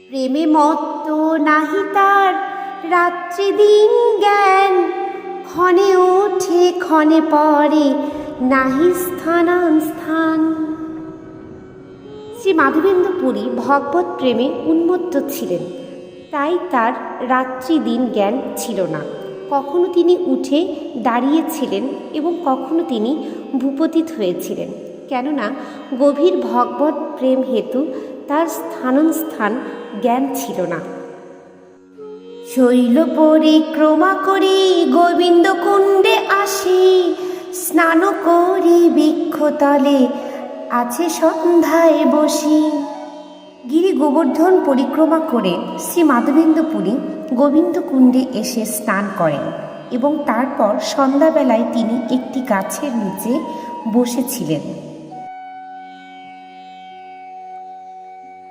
প্রেমে মত্ত নাহি তার রাত্রি দিন জ্ঞান, ক্ষণে ওঠে ক্ষণে পরে নাহি স্থানান স্থান। শ্রী মাধবেন্দ্র পুরী ভগবত প্রেমে উন্মত্ত ছিলেন, তাই তার রাত্রি দিন জ্ঞান ছিল না। কখনো তিনি উঠে দাঁড়িয়েছিলেন এবং কখনো তিনি ভূপতিত হয়েছিলেন, কেননা গভীর ভগবত প্রেম হেতু তার স্থানস্থান জ্ঞান ছিল না। শৈল পরিক্রমা করি গোবিন্দ কুণ্ডে আসি, স্নান করি বৃক্ষতলে আছে সন্ধ্যায় বসি। গিরি গোবর্ধন পরিক্রমা করে শ্রী মাধবেন্দ্র পুরী গোবিন্দ কুণ্ডে এসে স্নান করেন এবং তারপর সন্ধ্যাবেলায় তিনি একটি গাছের নিচে বসেছিলেন।